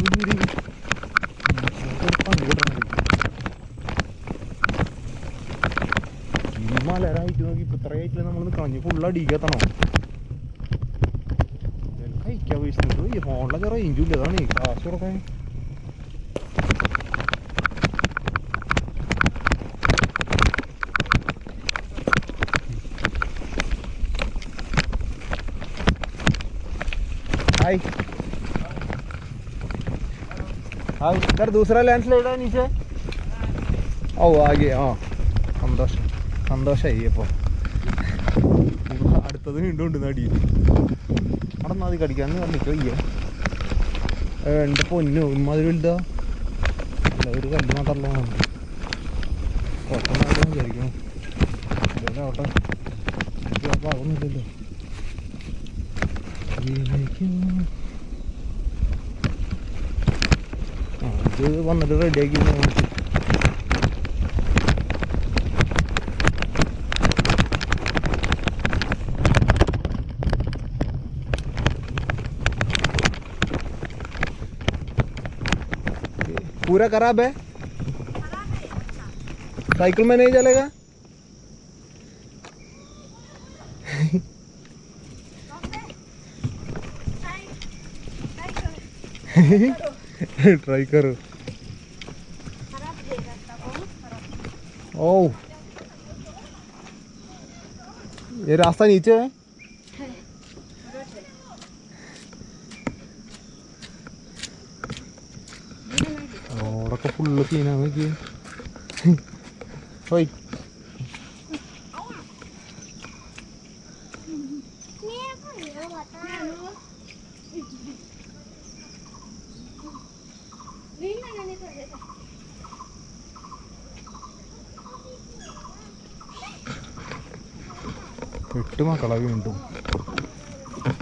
പണികിടണത്. ഈ മലരായിട്ട് നോക്കി ഇപ്പം ഇത്രയായിട്ടില്ല നമ്മൾ കളഞ്ഞ് ഫുള്ള് അടിക്കത്തണം. കഴിക്കാൻ വീഴ്ച ഈ ഫോണിലൊക്കെ റേഞ്ചും ഇല്ല. അതാണ് കാശ് കൊടുക്കാൻ. हाय हाँ इधर दूसरा लैंडस्लाइड है नीचे. ഓ ആകെ ആ സന്തോഷമായി. അപ്പോൾ അടുത്തത് വീണ്ടും ഉണ്ട് നടിയിൽ അവിടെ നിന്ന് അത് കടിക്കാന്ന് പറഞ്ഞിട്ട് വയ്യ. എൻ്റെ പൊന്നു ഇമ്മാതിരി വലുതാ. അല്ല ഒരു കല്ല് മാത്രമല്ല കുഴപ്പമില്ലാതെ വിചാരിക്കണം. അവിടെ ആവുന്നില്ലല്ലോ. ഇത് വന്നിട്ട് റെഡിയാക്കി पूरा खराब है. साइकिल में नहीं चलेगा. ट्राई करो। खराब है रास्ता बहुत खराब ओ ये रास्ता नीचे है। है रोड है ഓടൊക്കെ ഫുള്ള് സീനാ നോക്കി. ഓയ് എട്ട് മക്കളെ വീണ്ടും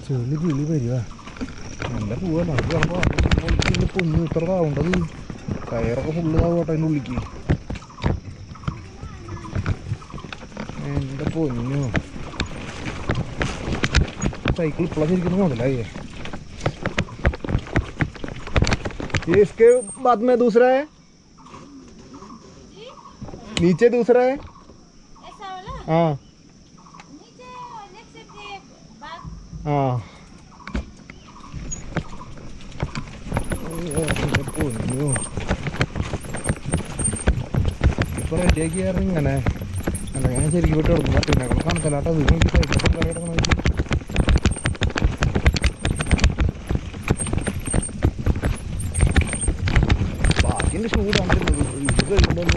ചെളി കിളി വരിക. നല്ല പോവാ അത് ചിലപ്പോൾ പൊന്നു ഇത്ര താവേണ്ടത്. ടയറൊക്കെ ഫുള്ള് താവട്ടെ അതിൻ്റെ ഉള്ളിക്ക്. എൻ്റെ പൊന്നു സൈക്കിൾ ഇപ്പോഴാണ് ശരിക്കും മുതലായേ. ये इसके बाद में दूसरा है, नीचे दूसरा है। ऐसा वाला हाँ नीचे नेक्स्ट के बाद हाँ ഇപ്പൊ റെഡിയാക്കി കയറി ഇങ്ങനെ അല്ല ഞാൻ ശരിക്കും വിട്ട് കൊടുക്കും. പറ്റില്ല കണക്കല്ലാട്ടോ അത് നോക്കി സൈക്കിളൊക്കെ കയറി കിടക്കണ ബാക്കിൻ്റെ ഷൂ കാണിക്കുന്നത് ഇത് കഴിയുമ്പോൾ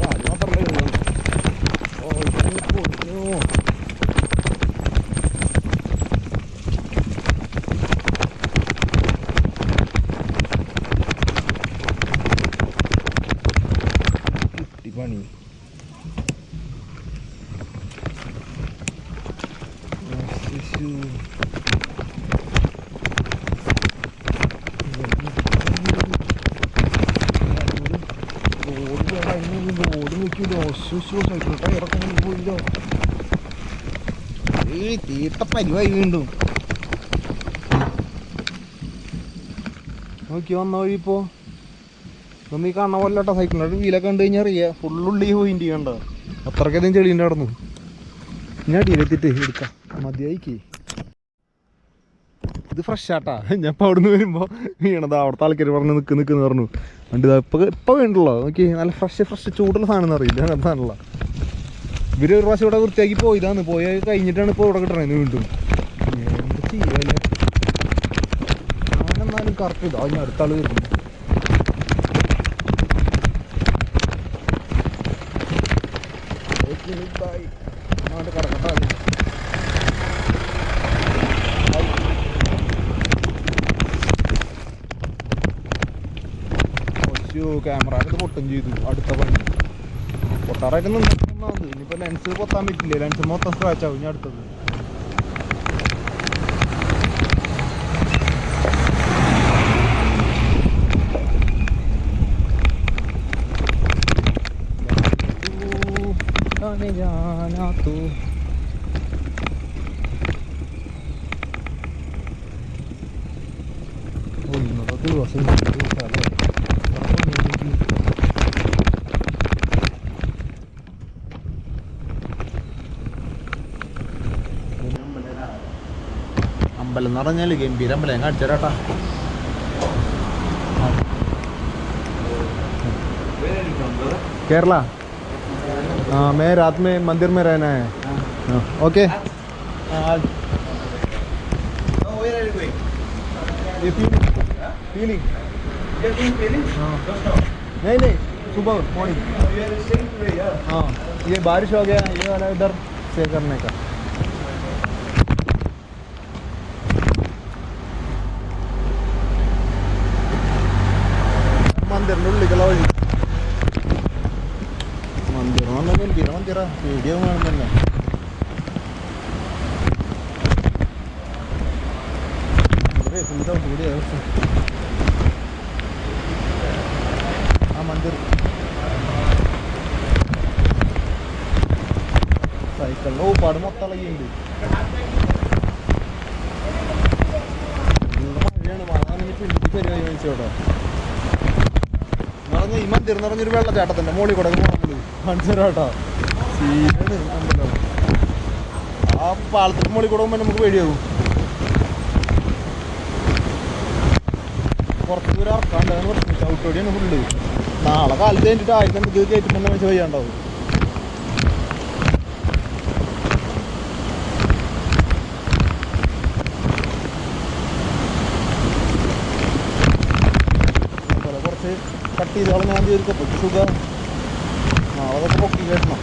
അത് മാത്രമല്ലേ കഴിയുള്ളൂ. ഓ ഇത് പൊന്നു കിട്ടി പണി. തീർത്ത പരിവായി വീണ്ടും നോക്കി വന്ന വഴി ഇപ്പോ ഇതൊന്നും ഈ കാണുന്ന പോലെ കേട്ടോ. സൈക്കിളിൻ്റെ വീലൊക്കെ കണ്ടു കഴിഞ്ഞാൽ അറിയാം ഫുള്ളുള്ളി പോയിന്റ് കണ്ട അത്രയ്ക്കധികം ചെളീൻ്റെ നടന്നു. ഇനി അടിയിലെത്തിട്ട് എടുക്കാം മതിയായിക്ക്. ഇത് ഫ്രഷ് ആട്ടാ. ഞാൻ ഇപ്പോൾ അവിടെ നിന്ന് വരുമ്പോൾ വീണത് അവിടുത്തെ ആൾക്കാർ പറഞ്ഞ് നിൽക്കുന്നു പറഞ്ഞു. വണ്ടി ഇപ്പം വീണ്ടുള്ളൂ നോക്കി നല്ല ഫ്രഷ് ചൂടുള്ള സാധനം അറിയില്ല അങ്ങനത്തെ സാധനമുള്ള. ഇവർ ഒരു പ്രാവശ്യം ഇവിടെ വൃത്തിയാക്കി പോയതാണ്. പോയി കഴിഞ്ഞിട്ടാണ് ഇപ്പോൾ ഇവിടെ കിട്ടണത് വീണ്ടും. എന്ത് ചെയ്യല്ലേ ഞാനെന്നാലും കറക്റ്റ് ഇതാ ഞാൻ അടുത്ത ആൾ വരുന്നു. കിടക്കട്ടെ ക്യാമറയൊക്കെ പൊട്ടും ചെയ്തു. അടുത്ത പണി പൊട്ടാറായിട്ട് നിന്നത്. ഇനിയിപ്പോൾ ലെൻസ് പൊത്താൻ പറ്റില്ല. ലെൻസ് മൊത്തം സ്ക്രാച്ച് ആവും. ഇനി അടുത്തത് ദിവസം अम्बल गंभीर अम्बल अड़चराटा केरला। हाँ मैं रात में मंदिर में रहना है। ओके फीलिंग नहीं नहीं सुबह मॉर्निंग। हाँ ये बारिश हो गया ये वाला इधर स्टे करने का। मंदिर उള്ളിക്കുള്ള വഴി मंदिर വീഡിയോ കാണുന്നല്ലേ. ആ मंदिर സൈക്കിളിൻ്റെ ഊപ്പാട് മൊത്തം ഇളകിയുണ്ട്. മഴയാണ് മഴ പിടിച്ച് പരിപാടി മേടിച്ചോട്ടോ. നിറഞ്ഞ ഈ മന്ദിർ നിറഞ്ഞൊരു വെള്ളച്ചാട്ടത്തിൻ്റെ മുകളിൽ കൂടെ പോകുന്നത് കാണിച്ചു തരാട്ടോ. സീനാണ് അമ്പലം. ആ പാലത്തിൻ്റെ മുകളിൽ കൂടെ പോകുമ്പോൾ നമുക്ക് പേടിയാകും. കുറച്ച് ദൂരം ഇറക്കാണ്ടാണ് പ്രശ്നം. ചവിട്ടോടിയാണ് ഫുള്ള്. നാളെ കാലത്ത് കഴിഞ്ഞിട്ട് ആയിരം ഇത് കയറ്റുമ്പോൾ വെച്ച് വയ്യാണ്ടാവും. അതുപോലെ കുറച്ച് കട്ട് ചെയ്തോളം ഞാൻ തീർക്കപ്പെട്ടു സുഖം. നാളെ അതൊക്കെ പൊക്കി കയറ്റണം.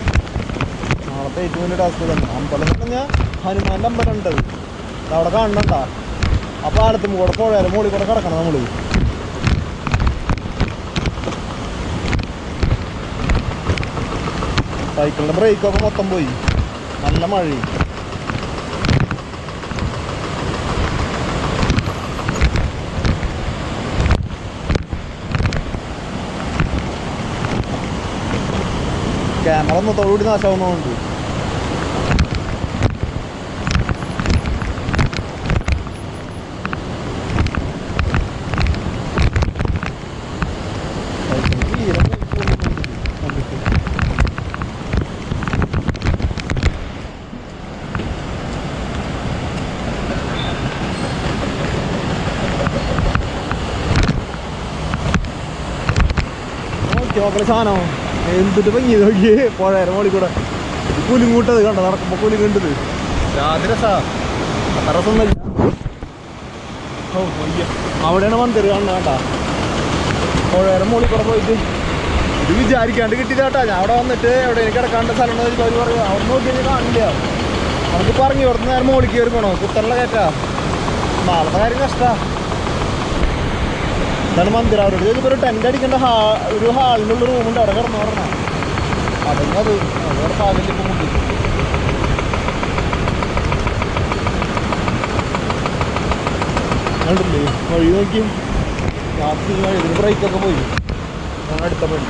നാളത്തെ ഏറ്റവും വലിയ ടാസ്ക് തന്നെ. അമ്പലം എന്ന് പറഞ്ഞാൽ ഹനുമാൻ്റെ അമ്പലം ഉണ്ടത്. അവിടെ കാണണ്ട. ആ പാലത്തും കൂടെ പുഴയുടെ മുകളിൽ കൂടെ കിടക്കണം നമ്മൾ. സൈക്കിളിൻ്റെ ബ്രേക്കൊക്കെ മൊത്തം പോയി. നല്ല മഴയും. ക്യാമറ ഒന്നത്തോടുകൂടി നാശമാവുന്നുണ്ട്. മക്കളെ സാധനം എന്തിട്ട് ഭംഗി നോക്കി പുഴയുടെ മോളിൽ കൂടെ കുലുങ്ങൂട്ടത് കണ്ടോ നടക്കുമ്പോൾ കുലുങ്ങേണ്ടത്. രാത്രി രസാ അത്ര രസമൊന്നുമില്ല. ഓ അയ്യ അവിടെയാണ് മന്ദിർ കാണുന്നത് കേട്ടാ. പുഴയുടെ മോളിൽ കൂടെ പോയിട്ട് ഇത് വിചാരിക്കാണ്ട് കിട്ടിയതാട്ടാ. ഞാൻ അവിടെ വന്നിട്ട് എവിടെ എനിക്ക് കിടക്കാണ്ട് സ്ഥലം ഉണ്ടോ അവർ പറയും. അവിടെ നോക്കി കഴിഞ്ഞാൽ കാണില്ല. നമുക്ക് പറഞ്ഞു ഇവിടുന്ന് നേരം മോളിൽ കയറി പോകണോ കുത്തനുള്ള കയറ്റാ. നാളത്തെ കാര്യം കഷ്ടാ. ഇതാണ് മന്ദിരം. അവരോട് ചോദിച്ചപ്പോൾ ഒരു ടെൻ്റ് അടിക്കേണ്ട ഒരു ഹാളിലുള്ള റൂമുണ്ട്. അവിടെ കിടന്നു പറഞ്ഞാൽ അതന്നെ അത് അവിടെ പാകത്തിൽ ഇപ്പം മുട്ടി കണ്ടില്ലേ വഴി നോക്കി. രാത്രി ഇതിന് ബ്രേക്കൊക്കെ പോയി. ഞാൻ അടുത്ത പണി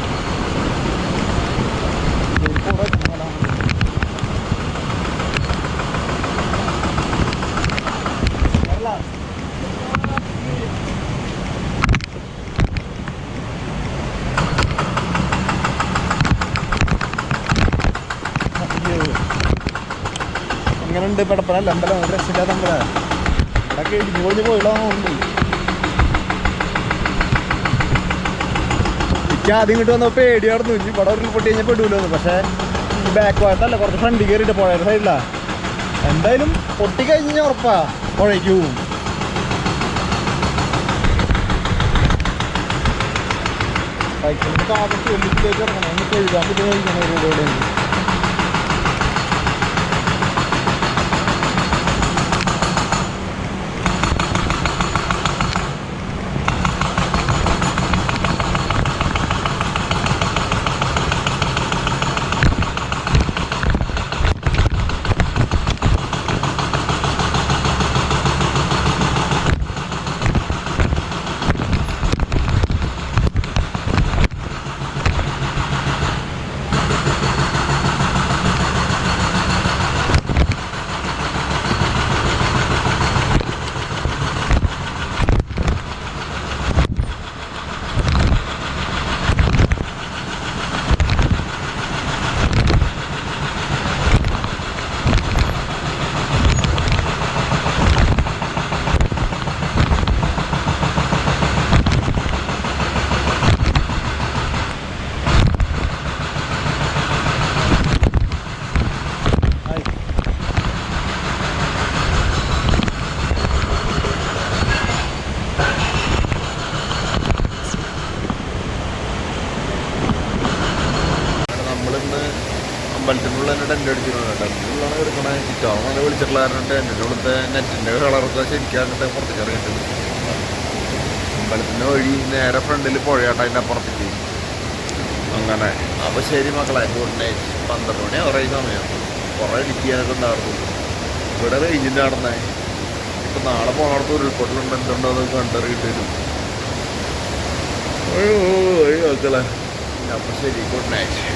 എങ്ങനെയുണ്ട് പെടപ്പനല്ല അമ്പലം രക്ഷയില്ലാത്ത അമ്പലം. ഇടയ്ക്ക് ഇടിഞ്ഞു പൊളിഞ്ഞ് പോയിടാറുണ്ട്. എനിക്ക് ആദ്യം ഇങ്ങോട്ട് വന്നപ്പോൾ പേടിയായിരുന്നു. ഇനി ഇവിടെ ഒരു പൊട്ടി കഴിഞ്ഞാൽ പെടൂലെന്ന്. പക്ഷേ ഈ ബാക്ക് ഭാഗത്തല്ല കുറച്ച് ഫ്രണ്ടിൽ കയറിയിട്ട് പുഴയുടെ സൈഡിലാണ്. എന്തായാലും പൊട്ടിക്കഴിഞ്ഞാൽ ഉറപ്പാ പുഴയ്ക്ക് പോവും. സൈക്കിളിൻ്റെ കാലത്ത് ഒന്നിച്ചിലേക്ക് ഇറങ്ങണം. ഒന്ന് കഴുകാൻ പറ്റുന്ന റോഡോടെ അമ്പലത്തിനുള്ള തന്നെ ടെൻ്റ് അടിച്ചിട്ടുണ്ട്. ടെൻ്റിനുള്ളതാണ് എടുക്കണേ. ചുറ്റാവും അങ്ങനെ വിളിച്ചിട്ടുള്ള കാരണം ടെൻറ്റിൻ്റെ ഉള്ളത്തെ നെറ്റിൻ്റെ കളറൊക്കെ ശരിക്കും അങ്ങോട്ട് പുറത്തേക്ക് ഇറങ്ങിയിട്ടുണ്ട്. അമ്പലത്തിൻ്റെ വഴി നേരെ ഫ്രണ്ടിൽ പുഴയാട്ട അതിൻ്റെ അപ്പുറത്തേക്ക് അങ്ങനെ. അപ്പോൾ ശരി മക്കളെ, ഗുഡ് നൈറ്റ്. 12 മണി കുറേ സമയം കുറേ എഡിറ്റ് ചെയ്യാനൊക്കെ ഉണ്ടായിരുന്നു. ഇവിടെ റേഞ്ചിൻ്റെ നടന്നേ. ഇപ്പം നാളെ പോകണത്ത് ഉരുൾപൊട്ടലുണ്ട് എന്തുണ്ടോ അത് കണ്ടറിയിട്ട് വരും. മക്കളെ അപ്പോൾ ശരി, ഗുഡ് നൈറ്റ്.